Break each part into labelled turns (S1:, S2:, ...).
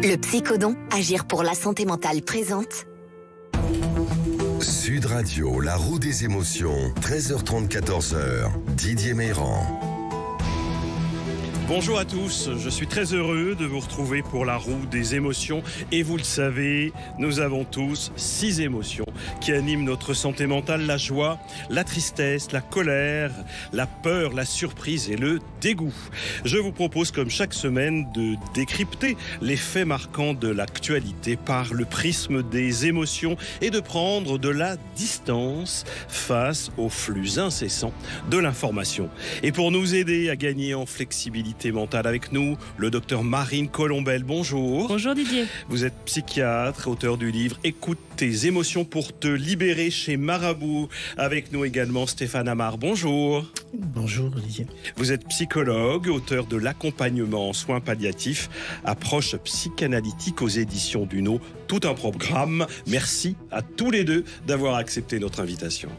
S1: Le Psychodon, agir pour la santé mentale présente.
S2: Sud Radio, la roue des émotions, 13h30, 14h, Didier Meyran.
S3: Bonjour à tous, je suis très heureux de vous retrouver pour la roue des émotions. Et vous le savez, nous avons tous 6 émotions qui animent notre santé mentale: la joie, la tristesse, la colère, la peur, la surprise et le dégoût. Je vous propose, comme chaque semaine, de décrypter les faits marquants de l'actualité par le prisme des émotions et de prendre de la distance face au flux incessant de l'information. Et pour nous aider à gagner en flexibilité mentale, avec nous, le docteur Marine Colombel. Bonjour.
S4: Bonjour Didier.
S3: Vous êtes psychiatre, auteur du livre Écoute tes émotions pour te libérer chez Marabout. Avec nous également Stéphane Amar. Bonjour.
S5: Bonjour Didier.
S3: Vous êtes psychologue, auteur de l'accompagnement en soins palliatifs, approche psychanalytique aux éditions Duno. Tout un programme. Merci à tous les deux d'avoir accepté notre invitation.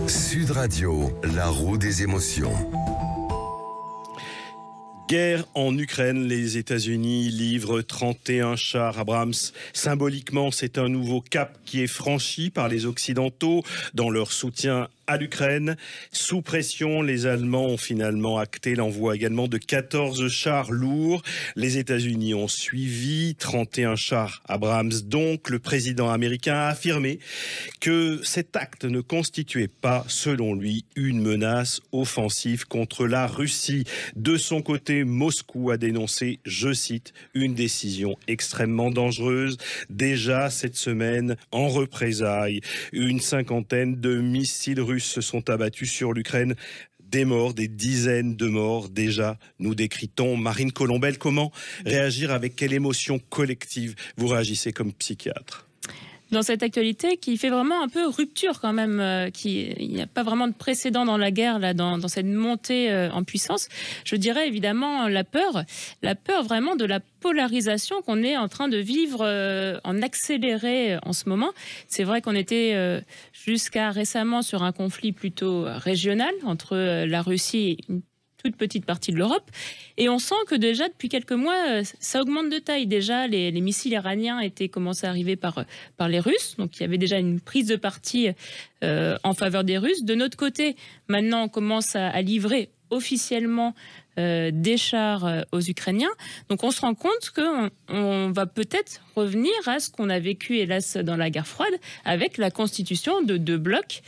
S2: Sud Radio, la roue des émotions.
S3: Guerre en Ukraine, les États-Unis livrent 31 chars Abrams. Symboliquement, c'est un nouveau cap qui est franchi par les Occidentaux dans leur soutien à l'Ukraine. Sous pression, les Allemands ont finalement acté l'envoi également de 14 chars lourds. Les États-Unis ont suivi 31 chars Abrams. Donc, le président américain a affirmé que cet acte ne constituait pas, selon lui, une menace offensive contre la Russie. De son côté, Moscou a dénoncé, je cite, une décision extrêmement dangereuse. Déjà cette semaine, en représailles, une cinquantaine de missiles russes se sont abattus sur l'Ukraine. Des morts, des dizaines de morts déjà, nous décrit-on. Marine Colombel, comment réagir, avec quelle émotion collective vous réagissez comme psychiatre ?
S4: Dans cette actualité qui fait vraiment un peu rupture quand même, il n'y a pas vraiment de précédent dans la guerre, là, dans cette montée en puissance, je dirais évidemment la peur vraiment de la polarisation qu'on est en train de vivre en accéléré en ce moment. C'est vrai qu'on était jusqu'à récemment sur un conflit plutôt régional entre la Russie et une toute petite partie de l'Europe. Et on sent que déjà, depuis quelques mois, ça augmente de taille. Déjà, les missiles iraniens étaient commencés à arriver par les Russes. Donc, il y avait déjà une prise de parti en faveur des Russes. De notre côté, maintenant, on commence à livrer officiellement des chars aux Ukrainiens. Donc, on se rend compte qu'on va peut-être revenir à ce qu'on a vécu, hélas, dans la guerre froide, avec la constitution de 2 blocs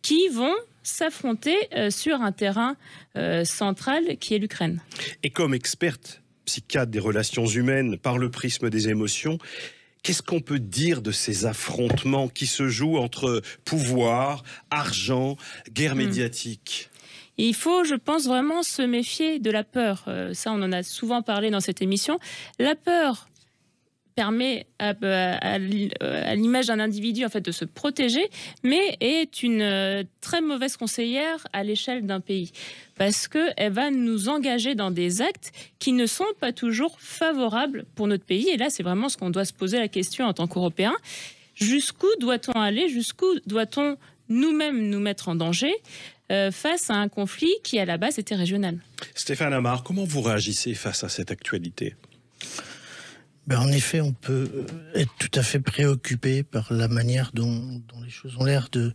S4: qui vont s'affronter sur un terrain central qui est l'Ukraine.
S3: Et comme experte psychiatre des relations humaines par le prisme des émotions, qu'est-ce qu'on peut dire de ces affrontements qui se jouent entre pouvoir, argent, guerre médiatique ?
S4: Il faut, je pense, vraiment se méfier de la peur. Ça, on en a souvent parlé dans cette émission. La peur permet à l'image d'un individu en fait de se protéger, mais est une très mauvaise conseillère à l'échelle d'un pays, parce qu'elle va nous engager dans des actes qui ne sont pas toujours favorables pour notre pays. Et là, c'est vraiment ce qu'on doit se poser la question en tant qu'Européens. Jusqu'où doit-on aller ? Jusqu'où doit-on nous-mêmes nous mettre en danger face à un conflit qui, à la base, était régional ?
S3: Stéphane Amar, comment vous réagissez face à cette actualité ?
S5: En effet, on peut être tout à fait préoccupé par la manière dont les choses ont l'air de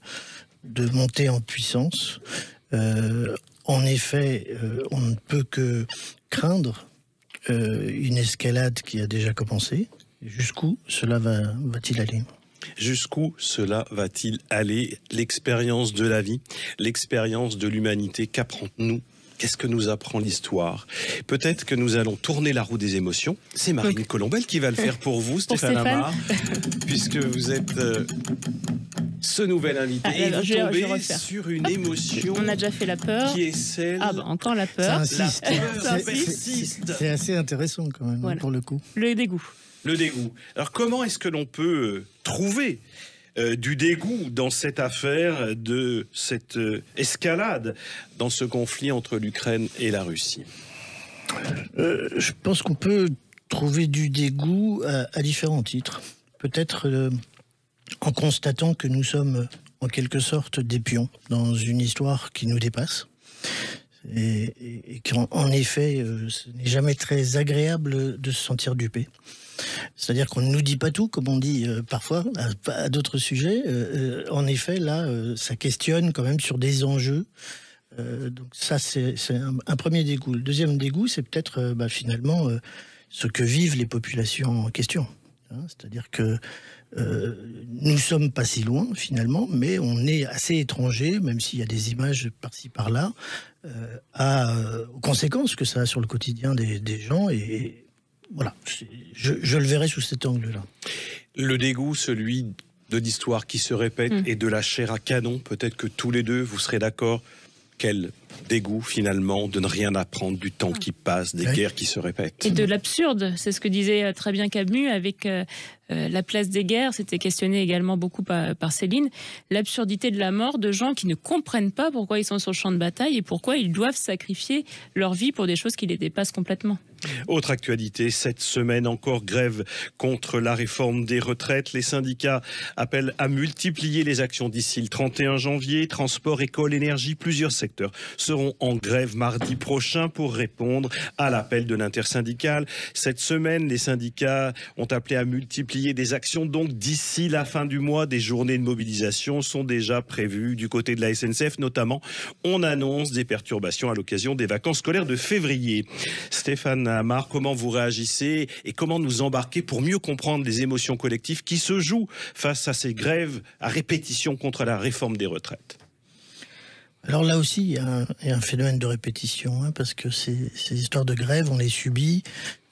S5: monter en puissance. En effet, on ne peut que craindre une escalade qui a déjà commencé. Jusqu'où cela va-t-il aller ?
S3: Jusqu'où cela va-t-il aller ? L'expérience de la vie, l'expérience de l'humanité, qu'apprend-nous ? Qu'est-ce que nous apprend l'histoire ? Peut-être que nous allons tourner la roue des émotions. C'est Marine Colombel qui va le faire pour vous, Stéphane Amar, puisque vous êtes ce nouvel invité. Et vous tombez sur une émotion.
S4: On a déjà fait la peur.
S3: Qui est celle...
S4: encore la peur.
S3: Ça persiste.
S5: C'est assez intéressant quand même,
S4: voilà.
S5: Pour le coup.
S4: Le dégoût.
S3: Le dégoût. Alors comment est-ce que l'on peut trouver du dégoût dans cette affaire, de cette escalade dans ce conflit entre l'Ukraine et la Russie ?
S5: Je pense qu'on peut trouver du dégoût à différents titres. Peut-être en constatant que nous sommes en quelque sorte des pions dans une histoire qui nous dépasse. et qu'en effet, ce n'est jamais très agréable de se sentir dupé. C'est-à-dire qu'on ne nous dit pas tout, comme on dit parfois à d'autres sujets. En effet, là, ça questionne quand même sur des enjeux. Donc ça, c'est un premier dégoût. Le deuxième dégoût, c'est peut-être finalement ce que vivent les populations en question. C'est-à-dire que nous sommes pas si loin finalement, mais on est assez étranger, même s'il y a des images par-ci par-là, aux conséquences que ça a sur le quotidien des gens. Et voilà, je le verrai sous cet angle-là.
S3: Le dégoût, celui de l'histoire qui se répète et de la chair à canon, peut-être que tous les deux, vous serez d'accord. Quel dégoût finalement de ne rien apprendre du temps qui passe, des guerres qui se répètent.
S4: Et de l'absurde, c'est ce que disait très bien Camus avec la place des guerres, c'était questionné également beaucoup par Céline, l'absurdité de la mort de gens qui ne comprennent pas pourquoi ils sont sur le champ de bataille et pourquoi ils doivent sacrifier leur vie pour des choses qui les dépassent complètement.
S3: Autre actualité, cette semaine encore, grève contre la réforme des retraites. Les syndicats appellent à multiplier les actions d'ici le 31 janvier. Transport, école, énergie, plusieurs secteurs seront en grève mardi prochain pour répondre à l'appel de l'intersyndicale. Cette semaine, les syndicats ont appelé à multiplier des actions. Donc d'ici la fin du mois, des journées de mobilisation sont déjà prévues du côté de la SNCF. Notamment, on annonce des perturbations à l'occasion des vacances scolaires de février. Stéphane Amar, comment vous réagissez et comment nous embarquer pour mieux comprendre les émotions collectives qui se jouent face à ces grèves à répétition contre la réforme des retraites?
S5: Alors là aussi, il y a un phénomène de répétition, parce que ces histoires de grève, on les subit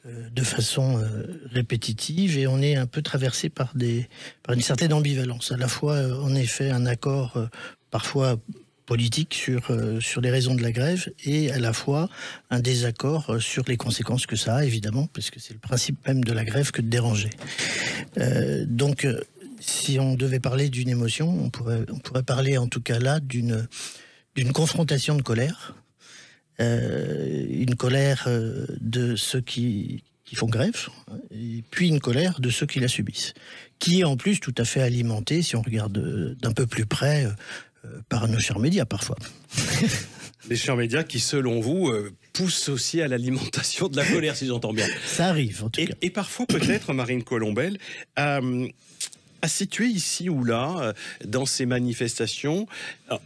S5: de façon répétitive et on est un peu traversé par une certaine ambivalence. À la fois, en effet, un accord parfois politique sur les raisons de la grève et à la fois un désaccord sur les conséquences que ça a, évidemment, parce que c'est le principe même de la grève que de déranger. Donc, si on devait parler d'une émotion, on pourrait parler en tout cas là d'une confrontation de colère, une colère de ceux qui font grève, et puis une colère de ceux qui la subissent, qui est en plus tout à fait alimentée, si on regarde d'un peu plus près, par nos chers médias parfois.
S3: Les chers médias qui, selon vous, poussent aussi à l'alimentation de la colère, si j'entends bien.
S5: Ça arrive, en tout cas.
S3: Et parfois, peut-être, Marine Colombel, à situer ici ou là, dans ces manifestations,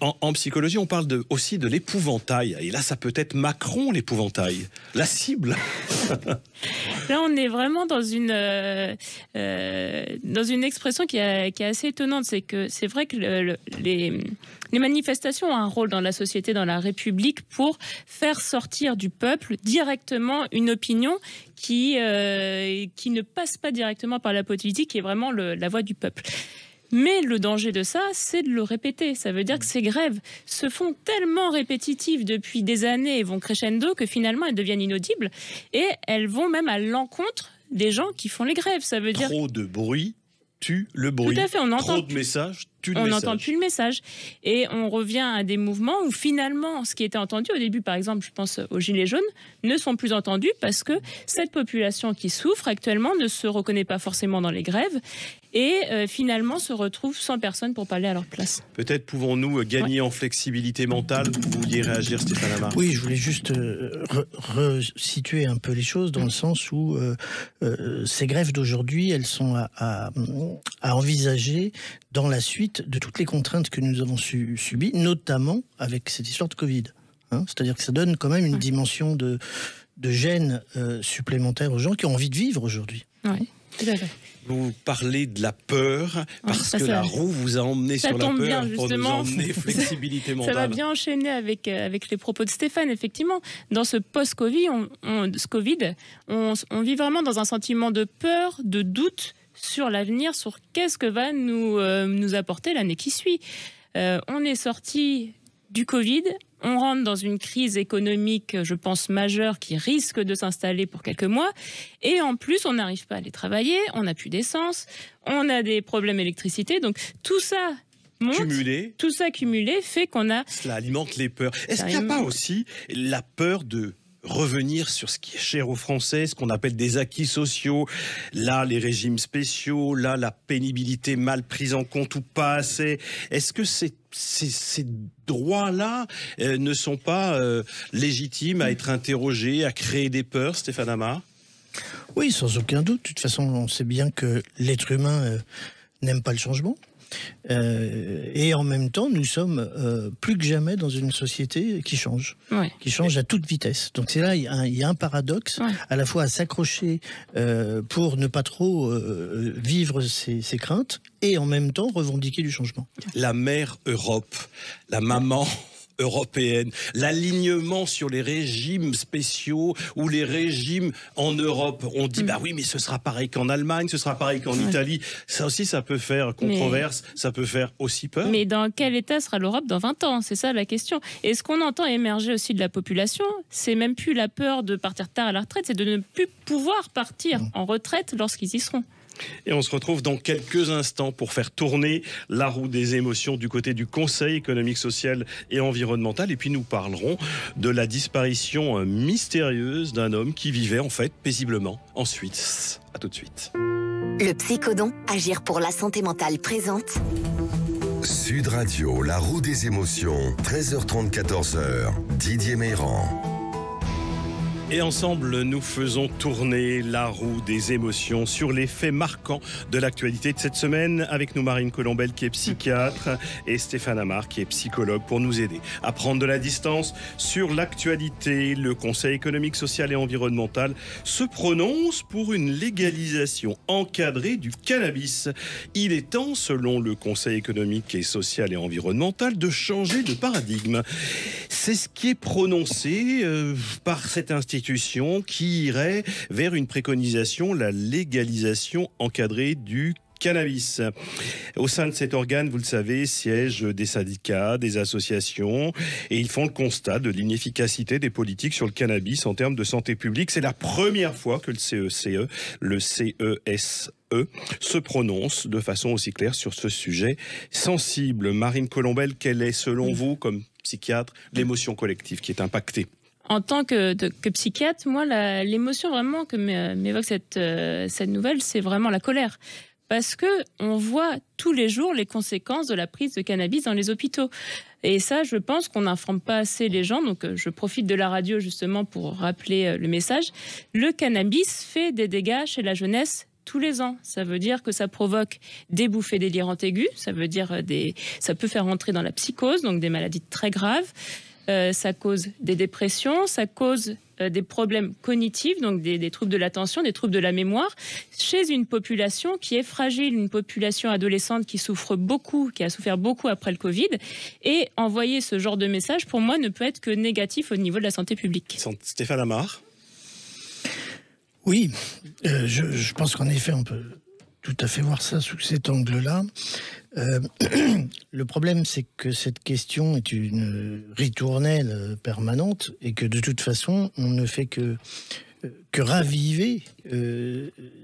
S3: en psychologie, on parle aussi de l'épouvantail. Et là, ça peut être Macron, l'épouvantail, la cible.
S4: Là, on est vraiment dans une expression qui est assez étonnante. C'est que c'est vrai que les manifestations ont un rôle dans la société, dans la République, pour faire sortir du peuple directement une opinion qui ne passe pas directement par la politique, qui est vraiment la voix du peuple. Mais le danger de ça, c'est de le répéter. Ça veut dire que ces grèves se font tellement répétitives depuis des années et vont crescendo que finalement elles deviennent inaudibles et elles vont même à l'encontre des gens qui font les grèves. Ça veut dire
S3: trop de bruit tue le bruit.
S4: Tout à fait, on entend
S3: trop de messages tue le message.
S4: On n'entend plus le message. Et on revient à des mouvements où finalement, ce qui était entendu au début, par exemple, je pense aux Gilets jaunes, ne sont plus entendus parce que cette population qui souffre actuellement ne se reconnaît pas forcément dans les grèves et finalement se retrouve sans personne pour parler à leur place.
S3: Peut-être pouvons-nous gagner en flexibilité mentale. Vous vouliez réagir, Stéphane Amar?
S5: Oui, je voulais juste resituer un peu les choses dans le sens où ces grèves d'aujourd'hui, elles sont à envisager dans la suite de toutes les contraintes que nous avons subies, notamment avec cette histoire de Covid. C'est-à-dire que ça donne quand même une dimension de gêne supplémentaire aux gens qui ont envie de vivre aujourd'hui.
S4: Oui, tout à fait.
S3: Vous parlez de la peur parce que la roue vous a emmené sur la peur
S4: bien,
S3: pour nous emmener flexibilité mentale.
S4: Ça va bien enchaîner avec les propos de Stéphane. Effectivement, dans ce post-Covid, on vit vraiment dans un sentiment de peur, de doute sur l'avenir, sur qu'est-ce que va nous apporter l'année qui suit. On est sorti du Covid, on rentre dans une crise économique, je pense, majeure qui risque de s'installer pour quelques mois. Et en plus, on n'arrive pas à aller travailler, on n'a plus d'essence, on a des problèmes d'électricité. Donc tout ça monte, tout ça cumulé fait qu'on a...
S3: Cela alimente les peurs. Est-ce qu'il n'y a pas aussi la peur de revenir sur ce qui est cher aux Français, ce qu'on appelle des acquis sociaux, là les régimes spéciaux, là la pénibilité mal prise en compte ou pas assez? Est-ce que c'est ces droits-là ne sont pas légitimes à être interrogés, à créer des peurs, Stéphane Amar?
S5: Oui, sans aucun doute. De toute façon, on sait bien que l'être humain n'aime pas le changement. Et en même temps, nous sommes plus que jamais dans une société qui change, qui change à toute vitesse. Donc c'est là, il y a un paradoxe, à la fois à s'accrocher pour ne pas trop vivre ses craintes, et en même temps revendiquer du changement.
S3: La mère Europe, la maman européenne, l'alignement sur les régimes spéciaux ou les régimes en Europe. On dit, bah oui, mais ce sera pareil qu'en Allemagne, ce sera pareil qu'en Italie. Ça aussi, ça peut faire controverse, ça peut faire aussi peur.
S4: Mais dans quel état sera l'Europe dans 20 ans? C'est ça la question. Et ce qu'on entend émerger aussi de la population, c'est même plus la peur de partir tard à la retraite, c'est de ne plus pouvoir partir en retraite lorsqu'ils y seront.
S3: Et on se retrouve dans quelques instants pour faire tourner la roue des émotions du côté du Conseil économique, social et environnemental. Et puis nous parlerons de la disparition mystérieuse d'un homme qui vivait en fait paisiblement en Suisse. À tout de suite.
S1: Le Psychodon, agir pour la santé mentale présente.
S2: Sud Radio, la roue des émotions, 13h30, 14h, Didier Meyran.
S3: Et ensemble, nous faisons tourner la roue des émotions sur les faits marquants de l'actualité de cette semaine. Avec nous, Marine Colombel, qui est psychiatre, et Stéphane Amar, qui est psychologue, pour nous aider à prendre de la distance sur l'actualité. Le Conseil économique, social et environnemental se prononce pour une légalisation encadrée du cannabis. Il est temps, selon le Conseil économique et social et environnemental, de changer de paradigme. C'est ce qui est prononcé par cette institution qui irait vers une préconisation, la légalisation encadrée du cannabis. Au sein de cet organe, vous le savez, siègent des syndicats, des associations, et ils font le constat de l'inefficacité des politiques sur le cannabis en termes de santé publique. C'est la première fois que le CESE se prononce de façon aussi claire sur ce sujet sensible. Marine Colombel, quelle est, selon vous, comme psychiatre, l'émotion collective qui est impactée?
S4: En tant que psychiatre, moi, l'émotion vraiment que m'évoque cette nouvelle, c'est vraiment la colère. Parce qu'on voit tous les jours les conséquences de la prise de cannabis dans les hôpitaux. Et ça, je pense qu'on n'informe pas assez les gens. Donc, je profite de la radio justement pour rappeler le message. Le cannabis fait des dégâts chez la jeunesse tous les ans. Ça veut dire que ça provoque des bouffées délirantes aiguës. Ça veut dire ça peut faire entrer dans la psychose, donc des maladies très graves. Ça cause des dépressions, ça cause des problèmes cognitifs, donc des troubles de l'attention, des troubles de la mémoire, chez une population qui est fragile, une population adolescente qui souffre beaucoup, qui a souffert beaucoup après le Covid. Et envoyer ce genre de message, pour moi, ne peut être que négatif au niveau de la santé publique.
S3: Stéphane Amar?
S5: Oui, je pense qu'en effet, on peut tout à fait voir ça sous cet angle-là. Le problème, c'est que cette question est une ritournelle permanente et que de toute façon, on ne fait que raviver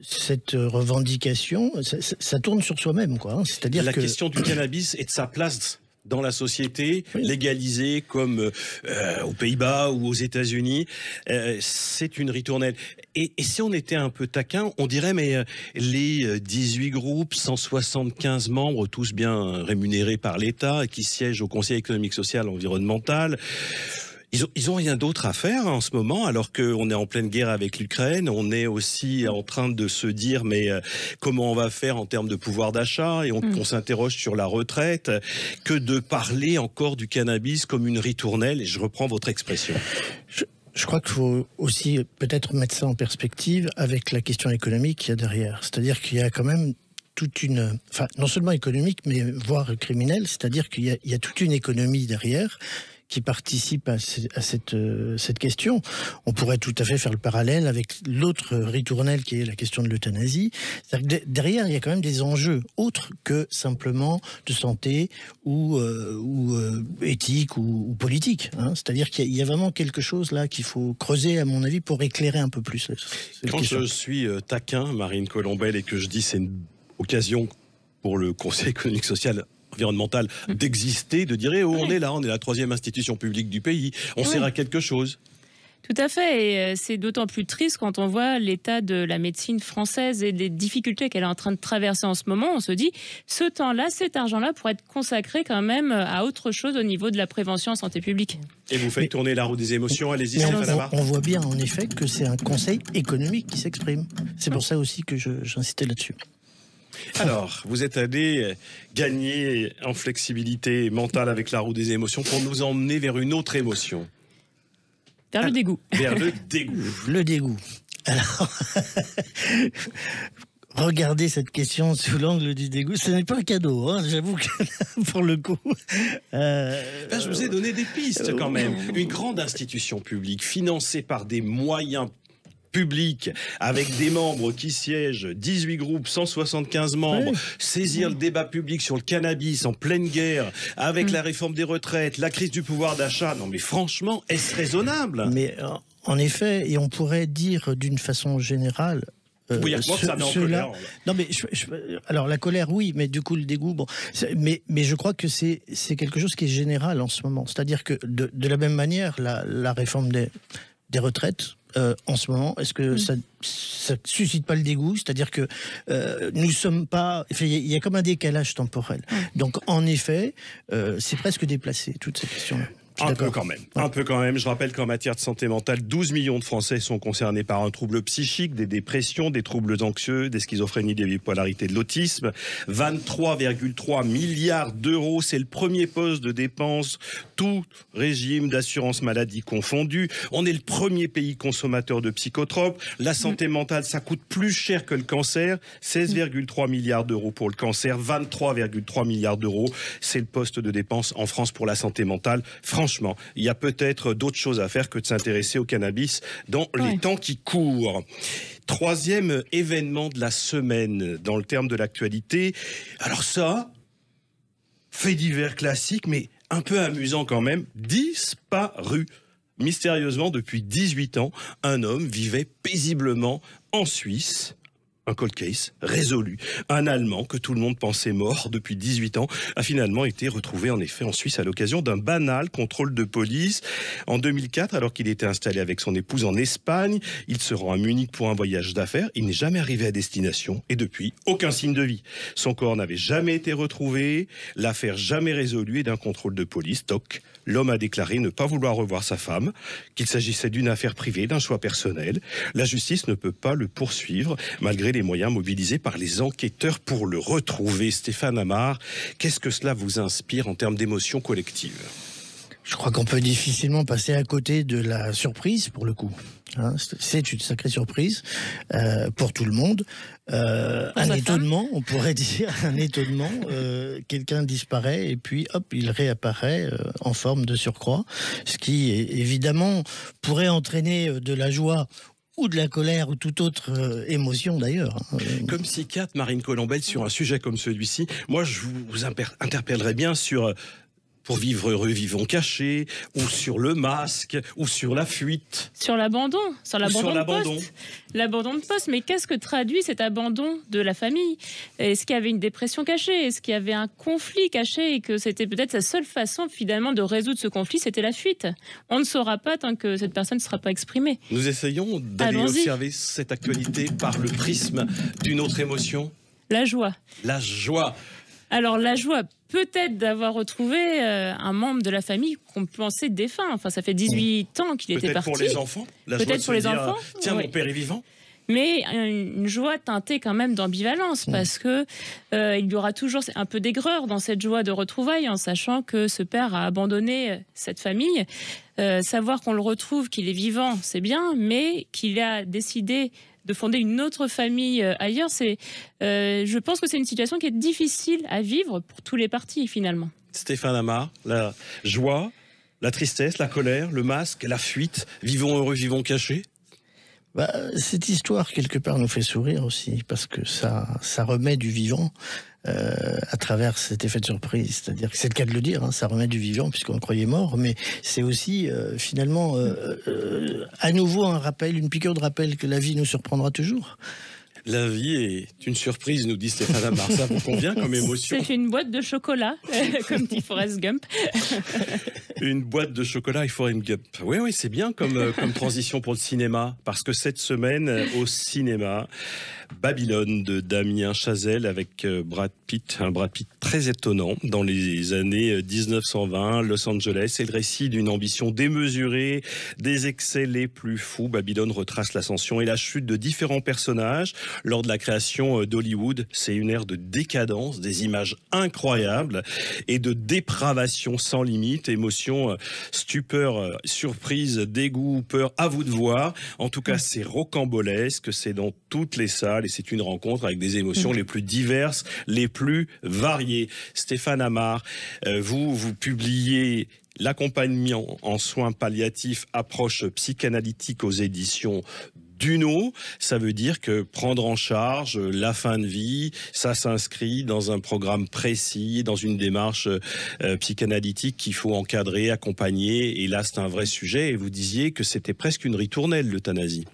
S5: cette revendication. Ça tourne sur soi-même, quoi. C'est-à-dire
S3: la question du cannabis et de sa place dans la société, légalisée comme aux Pays-Bas ou aux États-Unis, c'est une ritournelle. Et si on était un peu taquin, on dirait, mais les 18 groupes, 175 membres, tous bien rémunérés par l'État, qui siègent au Conseil économique, social, environnemental, ils ont rien d'autre à faire en ce moment, alors qu'on est en pleine guerre avec l'Ukraine. On est aussi en train de se dire, mais comment on va faire en termes de pouvoir d'achat? Et on s'interroge sur la retraite. Que de parler encore du cannabis comme une ritournelle, et je reprends votre expression.
S5: Je crois qu'il faut aussi peut-être mettre ça en perspective avec la question économique qu'il y a derrière. C'est-à-dire qu'il y a quand même toute une... Enfin, non seulement économique, mais voire criminelle. C'est-à-dire qu'il y a toute une économie derrière qui participe à cette question. On pourrait tout à fait faire le parallèle avec l'autre ritournelle qui est la question de l'euthanasie. Derrière, il y a quand même des enjeux autres que simplement de santé ou éthique ou politique. Hein. C'est-à-dire qu'il y a vraiment quelque chose là qu'il faut creuser, à mon avis, pour éclairer un peu plus.
S3: Quand je suis taquin, Marine Colombel, et que je dis c'est une occasion pour le Conseil économique, social, environnemental d'exister, de dire on est là, on est la troisième institution publique du pays, on sert à quelque chose.
S4: Tout à fait, et c'est d'autant plus triste quand on voit l'état de la médecine française et les difficultés qu'elle est en train de traverser en ce moment. On se dit, ce temps-là, cet argent-là pourrait être consacré quand même à autre chose au niveau de la prévention en santé publique.
S3: Et vous faites tourner la roue des émotions, allez-y,
S5: Mais
S3: Stéphane Amar.
S5: on voit bien en effet que c'est un conseil économique qui s'exprime. C'est pour ça aussi que j'insistais là-dessus.
S3: Alors, vous êtes allé gagner en flexibilité mentale avec la roue des émotions pour nous emmener vers une autre émotion.
S4: Vers le dégoût.
S3: Vers le dégoût.
S5: Le dégoût. Alors, regardez cette question sous l'angle du dégoût. Ce n'est pas un cadeau, hein, j'avoue que pour le coup.
S3: Là, je vous ai donné des pistes quand même. Une grande institution publique financée par des moyens public, avec des membres qui siègent, 18 groupes, 175 membres, saisir le débat public sur le cannabis en pleine guerre, avec la réforme des retraites, la crise du pouvoir d'achat. Non mais franchement, est-ce raisonnable?
S5: Mais en effet, et on pourrait dire d'une façon générale,
S3: oui, moi, ça met en colère.
S5: Non, mais alors la colère, oui, mais du coup le dégoût, bon, mais je crois que c'est quelque chose qui est général en ce moment. C'est-à-dire que de la même manière, la réforme des retraites, en ce moment, est-ce que ça suscite pas le dégoût? C'est-à-dire que nous sommes pas... Il y a comme un décalage temporel. Donc, en effet, c'est presque déplacé, toutes ces questions-là.
S3: Un peu quand même. Un peu quand même. Je rappelle qu'en matière de santé mentale, 12 millions de Français sont concernés par un trouble psychique, des dépressions, des troubles anxieux, des schizophrénies, des bipolarités, de l'autisme. 23,3 milliards d'euros, c'est le premier poste de dépenses, tout régime d'assurance maladie confondu. On est le premier pays consommateur de psychotropes. La santé mentale, ça coûte plus cher que le cancer. 16,3 milliards d'euros pour le cancer, 23,3 milliards d'euros. C'est le poste de dépenses en France pour la santé mentale. Franchement, il y a peut-être d'autres choses à faire que de s'intéresser au cannabis dans les temps qui courent. Troisième événement de la semaine dans le terme de l'actualité. Alors ça, fait divers classique, mais un peu amusant quand même, disparu. Mystérieusement, depuis 18 ans, un homme vivait paisiblement en Suisse. Un cold case résolu. Un Allemand que tout le monde pensait mort depuis 18 ans a finalement été retrouvé en effet en Suisse à l'occasion d'un banal contrôle de police. En 2004, alors qu'il était installé avec son épouse en Espagne, il se rend à Munich pour un voyage d'affaires. Il n'est jamais arrivé à destination et depuis, aucun signe de vie. Son corps n'avait jamais été retrouvé, l'affaire jamais résolue et d'un contrôle de police, toc. L'homme a déclaré ne pas vouloir revoir sa femme, qu'il s'agissait d'une affaire privée, d'un choix personnel. La justice ne peut pas le poursuivre, malgré les moyens mobilisés par les enquêteurs pour le retrouver. Stéphane Amar, qu'est-ce que cela vous inspire en termes d'émotion collective?
S5: Je crois qu'on peut difficilement passer à côté de la surprise, pour le coup. Hein, c'est une sacrée surprise pour tout le monde. Un étonnement, on pourrait dire, un étonnement. Quelqu'un disparaît et puis hop, il réapparaît en forme de surcroît. Ce qui, évidemment, pourrait entraîner de la joie ou de la colère ou toute autre émotion d'ailleurs.
S3: Comme psychiatre, Marine Colombel, sur un sujet comme celui-ci, moi je vous interpellerais bien sur... Pour vivre heureux, vivons cachés, ou sur le masque, ou sur la fuite.
S4: Sur l'abandon, de poste. L'abandon de poste, mais qu'est-ce que traduit cet abandon de la famille? Est-ce qu'il y avait une dépression cachée? Est-ce qu'il y avait un conflit caché et que c'était peut-être sa seule façon finalement de résoudre ce conflit, c'était la fuite? On ne saura pas tant que cette personne ne sera pas exprimée.
S3: Nous essayons d'aller observer cette actualité par le prisme d'une autre émotion.
S4: La joie.
S3: La joie.
S4: Alors la joie peut-être d'avoir retrouvé un membre de la famille qu'on pensait défunt. Enfin, ça fait 18 ans qu'il était parti.
S3: Peut-être pour les enfants.
S4: Peut-être pour les enfants.
S3: Tiens, mon père est vivant.
S4: Mais une joie teintée quand même d'ambivalence parce que il y aura toujours un peu d'aigreur dans cette joie de retrouvailles en sachant que ce père a abandonné cette famille. Savoir qu'on le retrouve, qu'il est vivant, c'est bien, mais qu'il a décidé de fonder une autre famille ailleurs, je pense que c'est une situation qui est difficile à vivre pour tous les partis finalement.
S3: Stéphane Amar, la joie, la tristesse, la colère, le masque, la fuite, vivons heureux, vivons cachés.
S5: Cette histoire, quelque part, nous fait sourire aussi, parce que ça remet du vivant à travers cet effet de surprise. C'est-à-dire que c'est le cas de le dire, hein, ça remet du vivant, puisqu'on le croyait mort, mais c'est aussi, finalement, à nouveau un rappel, une piqûre de rappel que la vie nous surprendra toujours.
S3: La vie est une surprise, nous dit Stéphane Amar. Ça vous convient comme émotion?
S4: C'est une boîte de chocolat, comme dit Forrest Gump.
S3: Une boîte de chocolat et Forrest Gump. Oui, oui, c'est bien comme transition pour le cinéma, parce que cette semaine, au cinéma, Babylone de Damien Chazelle avec Brad Pitt, un Brad Pitt très étonnant dans les années 1920, Los Angeles. C'est le récit d'une ambition démesurée, des excès les plus fous. Babylone retrace l'ascension et la chute de différents personnages lors de la création d'Hollywood. C'est une ère de décadence, des images incroyables et de dépravation sans limite, émotion, stupeur, surprise, dégoût, peur, à vous de voir. En tout cas, c'est rocambolesque, c'est dans toutes les salles et c'est une rencontre avec des émotions les plus diverses, les plus variées. Stéphane Amar, vous publiez L'accompagnement en soins palliatifs, approche psychanalytique aux éditions Duno. Ça veut dire que prendre en charge la fin de vie, ça s'inscrit dans un programme précis, dans une démarche psychanalytique qu'il faut encadrer, accompagner. Et là, c'est un vrai sujet. Et vous disiez que c'était presque une ritournelle, l'euthanasie.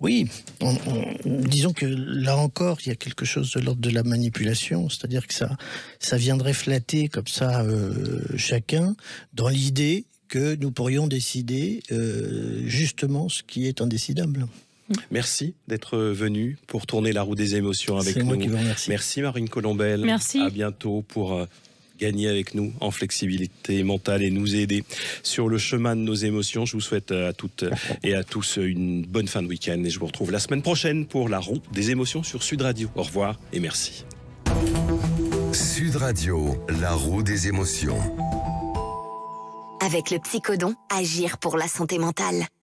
S5: Oui, disons que là encore, il y a quelque chose de l'ordre de la manipulation, c'est-à-dire que ça viendrait flatter comme ça chacun dans l'idée que nous pourrions décider justement ce qui est indécidable.
S3: Merci d'être venu pour tourner la roue des émotions avec nous.
S5: C'est moi qui vous remercie.
S3: Merci Marine Colombel.
S4: Merci.
S3: À bientôt pour gagner avec nous en flexibilité mentale et nous aider sur le chemin de nos émotions. Je vous souhaite à toutes et à tous une bonne fin de week-end et je vous retrouve la semaine prochaine pour la roue des émotions sur Sud Radio. Au revoir et merci.
S2: Sud Radio, la roue des émotions.
S1: Avec le Psychodon, agir pour la santé mentale.